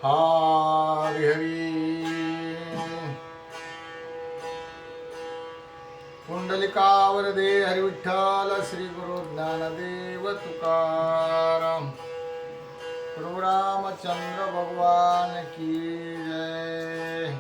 हरी हरी पुंडलिकावरदे हरी विठ्ठल श्री गुरु ज्ञानदेव तुकाराम प्रभु रामचंद्र भगवान की जय।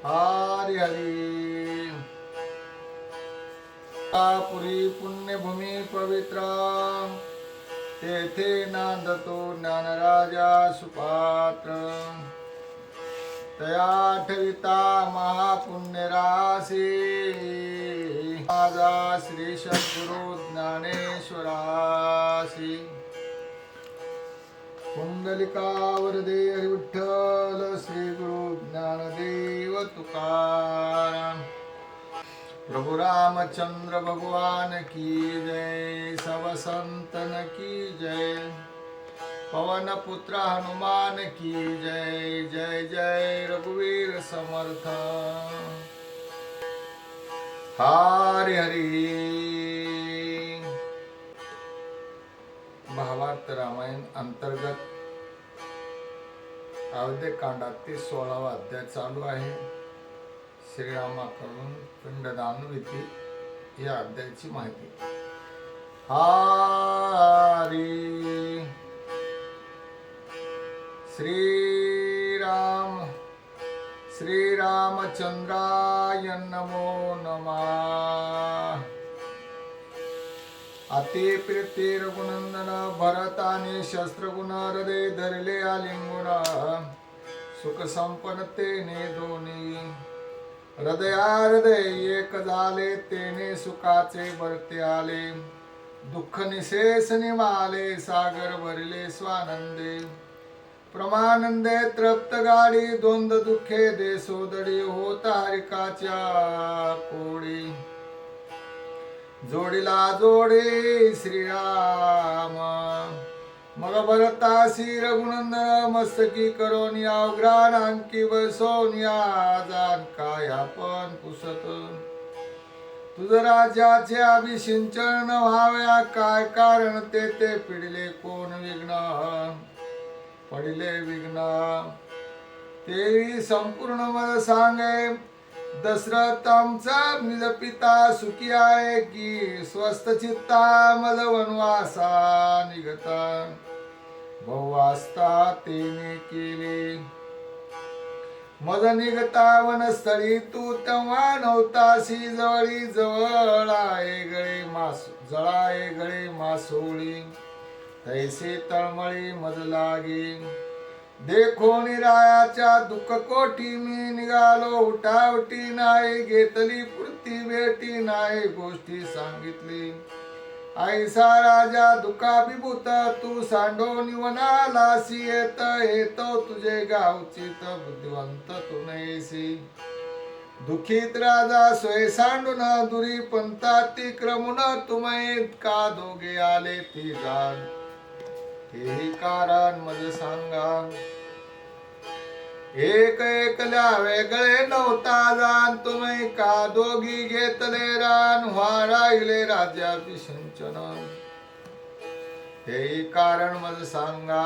हरी हरी पुरी पुण्यभूमी पवित्र तेथे नांदतो ज्ञानराजा सुपात्र तया ठविता महापुण्यराशी माझा श्री सद्गुरु ज्ञानेश्वरासी पुंडलिकावरदे हरी विठ्ठल श्री गुरु ज्ञानदेव तुकाराम प्रभु रामचंद्र भगवान की जय। सब संतन की जय। पवन पुत्र हनुमान की जय। जय जय रघुवीर समर्थ। हरि हरि। भावार्थ रामायण अंतर्गत अयोध्यकांडातील 16वा अध्याय चालू आहे। श्रीरामाकडून पिंडदान विधी या अध्यायाची माहिती। हरी श्रीरामचंद्राय नमो नमः। अति प्रीती रघुनंदन भरताने शस्त्रगुण हृदय धरले आलिंगुण सुख संपन्नतेने दोन्ही हृदय एक झाले तेने सुखाचे भरते आले दुःख निशेष निमाले सागर भरले स्वानंदे प्रमानंदे तृप्त गाडी द्वंद दुःखे दे सोदडी होता हरिकाच्या कोडी जोडीला जोडे श्रीराम मग भरतासी रघुनंदन मस्तकी करोनी अवग्रान अंकी बसोनिया जान काय आपण पुसत तुझ राज्याचे अभिषिंचन व्हाव्या काय कारण ते पिडले कोण विघ्न पडिले विघ्न तेही संपूर्ण मद सांगे दशरथ आमचा निज पिता सुखी आहे की स्वस्थ चित्ता मद वनवासा निघता बहुवास्ता तेने केले मद निघता वनस्थळी तू तेव्हा नव्हतासी जवळी जवळाए गळे मासोळी तैसे तळमळी मज लागे देखो निरायाच्या दुःख कोठी मी निघालो उठावटी नाही घेतली पुरती भेटी नाही गोष्टी सांगितली ऐसा राजा दुःखाभिभूत तू सांडो निवनालासी येतो तुझे गावची बुद्धिवंत तू नयसी दुखित राजा सोय सांडून दुरी पंथाती क्रमुन तुम्ही का दोघे आले ती जाण हेही कारण मज सांगा एक एकल्या वेगळे नव्हता जाण तुम्ही का दोघी घेतले रान राहिले राज्याभिषिंचन हेही कारण मज सांगा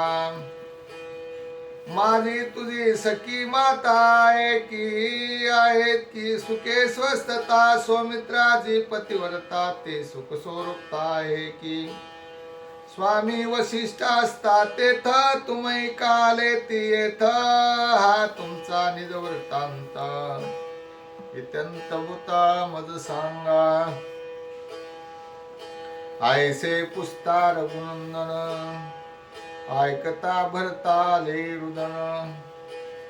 माझी तुझी सखी माता आहे की सुखे स्वस्थता सौमित्राची पतिव्रता ते सुख स्वरूपता आहे की स्वामी वशिष्ठ असता तेथ तुम्ही काले ती येथ हा तुमचा निज वृत्तांत इत्यंत भूता मज सांगा ऐसे पुसता रघुनंदन ऐकता भरताले रुदन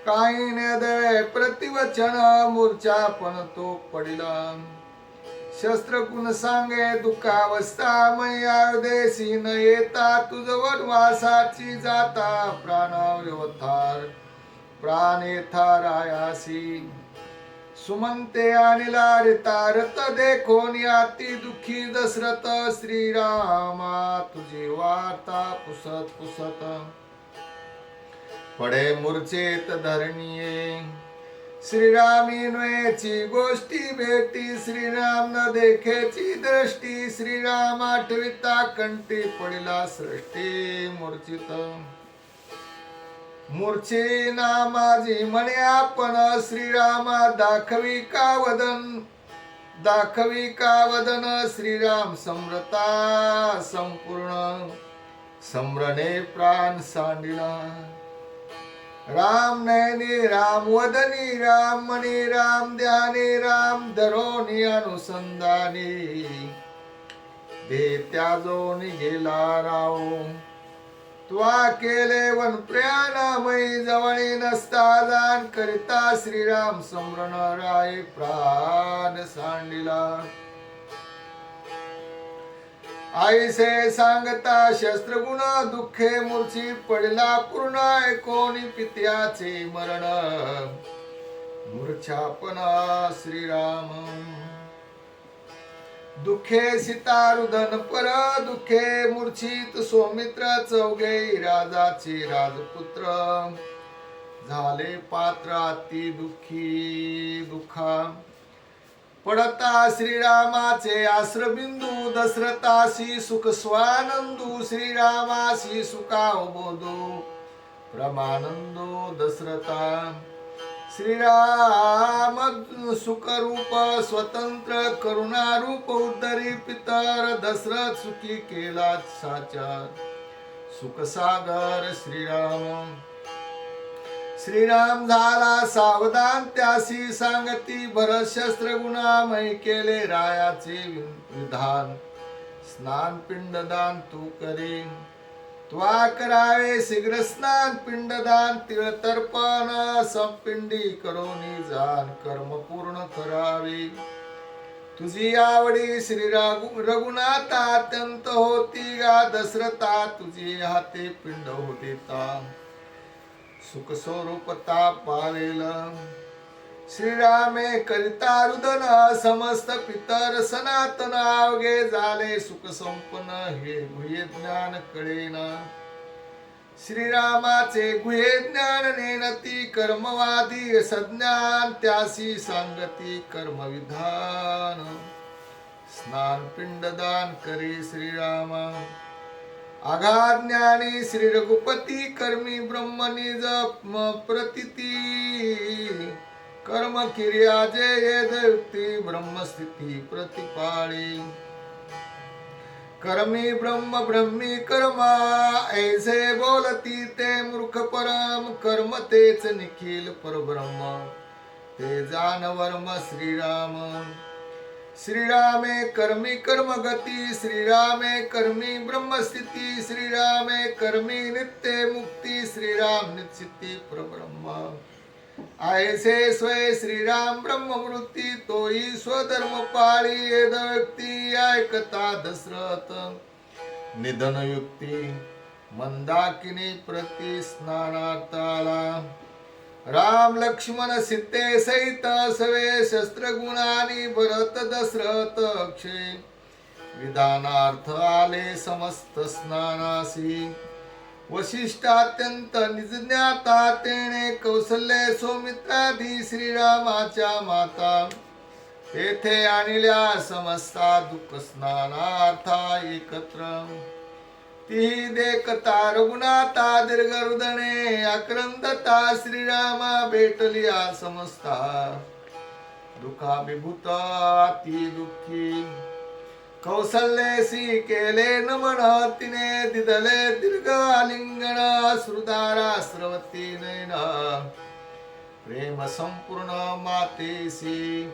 काही नेदळे प्रतिवचन मूर्छा पण तो पडिला शस्त्रकुण सांगे दुःखावस्था मैयादेशी न येता तुझ वनवासाची जाता प्राणावथार प्राणेथारायासी सुमंते आणि लारिता रत देखोन अति दुःखी दशरथ श्रीरामा तुझी वार्ता पुसत पुसत पडे मूर्छेत धरणीये श्रीरामीन्वेची गोष्टी भेटी श्रीराम न देखेची दृष्टी श्रीराम आठविता कंठी पडिला सृष्टी मूर्छित मूर्छे नामाजी म्हणे आपण श्रीरामा दाखवी का वदन श्रीराम समरता संपूर्ण समरणे प्राण सांडिला राम नयनी राम वदनी राम मनी राम ध्यानी राम धरोनी अनुसंधानी दे त्याजोनी गेला राव त्वा केले वन प्रयाणामयी जवळी नसता जाण करिता श्रीराम समरण राय प्राण सांडिला आईसे सांगता शस्त्रगुण दुःखे मूर्छित पडला पूर्ण ऐकोनी पित्याचे मरण मूर्छापना श्रीराम दुःखे सीतारुधन पर दुःखे मूर्छित सौमित्र चौघे राजाचे राजपुत्र झाले पात्र अति दुःखी दुःखा पडता श्रीरामाचे आश्रबिंदू दशरथासी सुख स्वानंदू श्रीरामासी सुखावबोधू प्रमानंदो दशरथा श्रीराम सुखरूप स्वतंत्र करुणारूप उद्धरी पितर दशरथ सुखी केला साचार सुखसागर श्रीराम झाला सावधान त्यासी सांगती भरत शस्त्र गुणामय केले रायाचे विधान स्नान पिंडदान तू करे त्वा करावे शीघ्र स्नान पिंडदान तिळ तर्पण संपिंडी करोनी जान कर्म पूर्ण करावे तुझी आवडी श्री रघुनाथा अत्यंत होती गा दशरथा तुझी हाते पिंड होते सुख स्वरूपता पावेल श्रीरामे करिता रुदन समस्त पितर सनातन अवघे झाले सुख संपन्न हे गुह्य ज्ञान कळेना श्रीरामाचे गुह्य ज्ञान नेनती कर्मवादी सज्ञान त्यासी सांगती कर्मविधान स्नान पिंडदान करे श्रीरामा आघात ज्ञानी श्री रघुपती कर्मी ब्रह्मनिज प्रतिती कर्म क्रिया जे युक्ती ब्रह्मस्थिती प्रतिपाळी कर्मी ब्रह्मी कर्मा ऐसे बोलती ते मूर्ख परम कर्म तेच निखिल परब्रह्म ते जान वर्म श्रीरामे कर्मी कर्म गती श्रीरामे कर्मी ब्रह्मस्थिती श्रीरामे कर्मी नित्य मुक्ती श्रीराम निश्चिती परब्रह्म ऐसे स्वय श्रीराम ब्रह्मवृत्ती तोई स्वधर्म पाळी येद व्यक्ती ऐकता दशरथ निधन युक्ती मंदाकिनी प्रति स्नानार्थाला राम लक्ष्मण सीते सहित सवे शस्त्र गुणानी भरत दशरथ अक्षय विधानार्थ आले समस्त स्नानासी वशिष्ठ अत्यंत निजज्ञाता तेने कौशल्य सौमित्रादी श्रीरामाच्या माता तेथे आणल्या समस्ता दुःख स्नानार्था एकत्र ती देखता रघुनाथा दीर्घ हृदने आक्रंदता श्रीरामा भेटलिया समस्ता दुःखाभिभूत अति दुःखी कौशल्यसी केले नमन तिने दिदले दीर्घ आलिंगन श्रुधारा स्रवती नयन प्रेम संपूर्ण मातेसी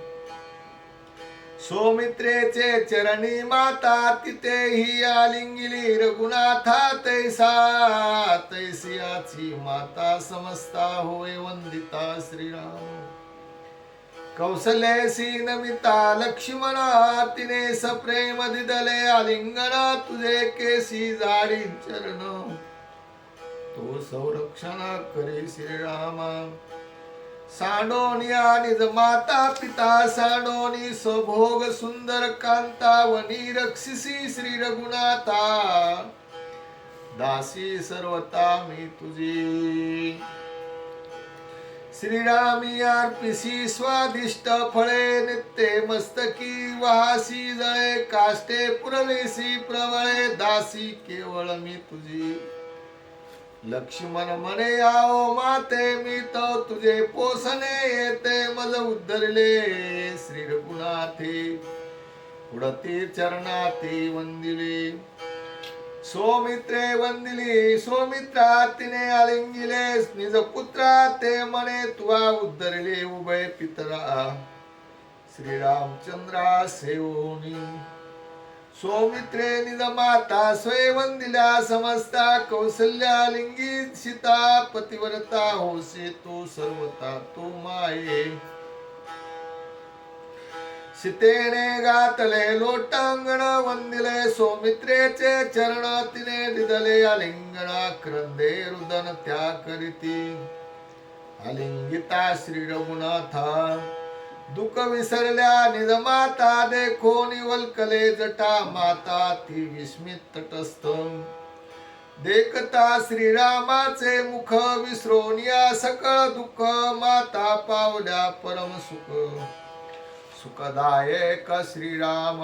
सौमित्रेचे चरणी माता तिथे ही आलिंगिली रघुनाथा तैसियाची माता समस्ता होय वंदिता श्रीराम कौशल्यसी नमिता लक्ष्मण तिने सप्रेम दिदले आलिंगन तुझे केसी जाडी चरण तो संरक्षण करे श्रीरामा सांडोनिया निज माता पिता सांडोनी स्वभोग सुंदर कांता वनी रक्षिसी श्री रघुनाथा दासी सर्वता मी तुझी श्रीरामी अर्पिसी स्वादिष्ट फळे नित्य मस्तकी वासी जळे काष्टे पुरवेसी प्रवळे दासी केवळ मी तुझी लक्ष्मण म्हणे आओ माते मी तो तुझे पोसणे येते मज उद्धरले श्री रघुनाथे उडती चरणाते वंदिले सौमित्रे वंदिली सौमित्रा तिने आलिंगिले निज पुत्रा ते म्हणे तुवा उद्धरले उभय पितरा श्रीरामचंद्रा सेवोनी सौमित्रे निज माता स्वय वंदिल्या समस्ता कौसल्या लिंगी सीता पतिव्रता होसे तो सर्वता तो माये सीतेने घातले लोटांगण वंदिले सौमित्रेचे चरण तिने दिदले आलिंगणा क्रंदे रुदन त्या करीती आलिंगिता श्री रघुनाथा दुःख विसरल्या निज माता देखो निवलकले जटा माता ती विस्मित तटस्थ देखता श्रीरामाचे मुख विसरोनिया सकळ दुःख माता पावल्या परम सुख सुखदायक श्रीराम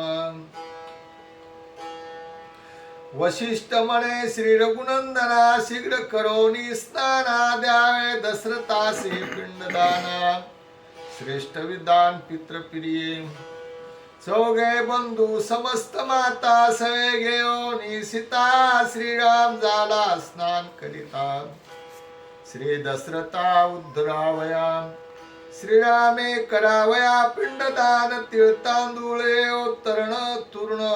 वशिष्ठ म्हणे श्री रघुनंदना शीघ्र करोनी स्नाना द्यावे दशरथासी पिंडदाना श्रेष्ठ विधान पितृप्रिये चौघे बंधू समस्त माता सवे घेऊन सीता श्रीराम झाला स्नान करिता श्री दशरथा उद्धरावया श्रीरामे करावया पिंडदान तिळ तांदूळे तरण तूर्ण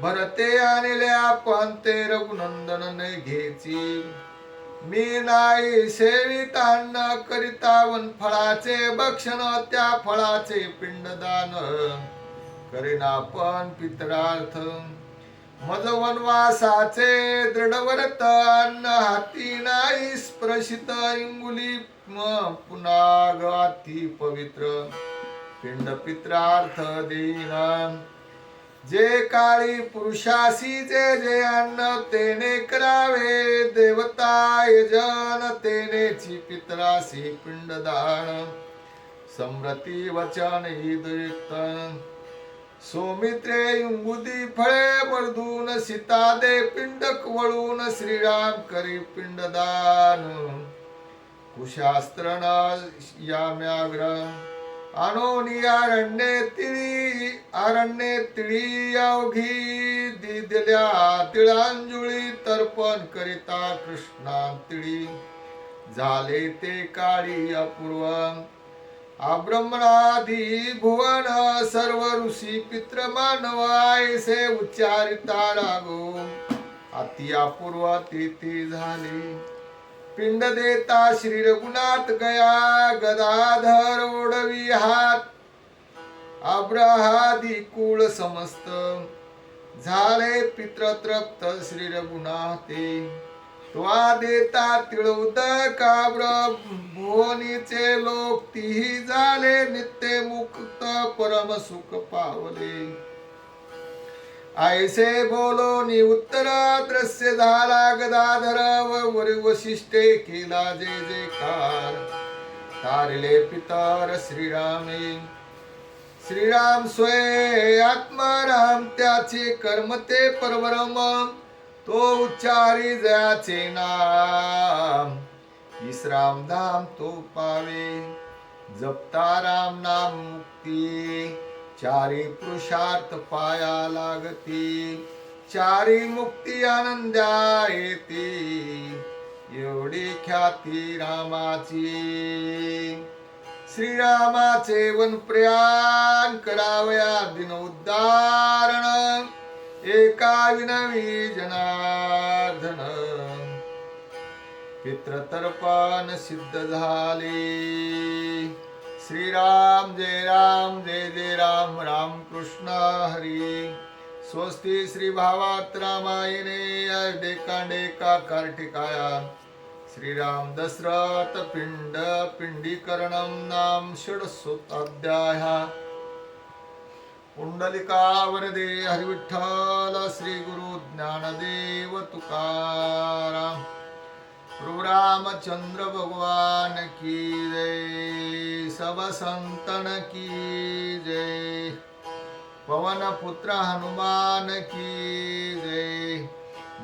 भरते आणल्या पण ते रघुनंदन ने घेची मी नाही सेवित अन्न करिता वन फळाचे भक्षण त्या फळाचे पिंडदान करीना पण पितरार्थ मज वनवासाचे दृढव्रत अन्न हाती नाही स्पर्शित इंगुली पुन्हा गाती पवित्र पिंड पित्रार्थ देईना जे काळी पुरुषासी जे जे अन्न तेने करावे देवता यजन तेनेची पितरासी पिंडदान समृती वचन हितयुक्त सौमित्रे युंगुदी फळे वर्धून सीता दे पिंडक वळून श्रीराम करी पिंडदान कुशास्त्र याम्याग्र अनोनी अरण्ये तिळी अवघी दिल्या तिळांजुळी तर्पण करिता कृष्णा तिळी झाले ते काळी अपूर्व अब्रह्मणादी भुवन सर्व ऋषी पित्र मानव ऐसे उच्चारिता लागो अति अपूर्व तिथी झाली पिंड देता श्री रघुनाथ गया गदाधर ओढवी हात अब्रहादी कुळ समस्त झाले पितृतृप्त श्री रघुनाथे त्वा देता तिळोदक भुवनीचे लोक तीही झाले नित्य मुक्त परम सुख पावले ऐसे बोलो नि उत्तर दृश्य झाला गदाधर वशिष्ठे केला जे जयकार तारिले पितर श्रीरामे श्रीराम स्वय आत्माराम त्याचे कर्म ते परब्रह्म तो उच्चारी जयाचे नाम विश्राम धाम तो पावे जपता राम नाम मुक्ती चारी पुरुषार्थ पाया लागती चारी मुक्ती आनंद्या येती एवढी ख्याती रामाची श्रीरामाचे वन प्रयाण करावया दिन उद्धारण एका विनवी जनार्दन पितृतर्पण सिद्ध झाले श्रीराम जय जय राम राम कृष्ण हरी स्वस्ति श्री भावात रामायणे अयोध्येकांडे का कार्तिकाया श्रीराम दशरथ पिंडीकरणम नाम षोडशोऽध्याय पुंडलिका वरदे हरिविठ्ठल श्री गुरु ज्ञानदेव तुकाराम प्रभु रामचंद्र भगवान की जय सब संतन की जय पवन पुत्र हनुमान की जय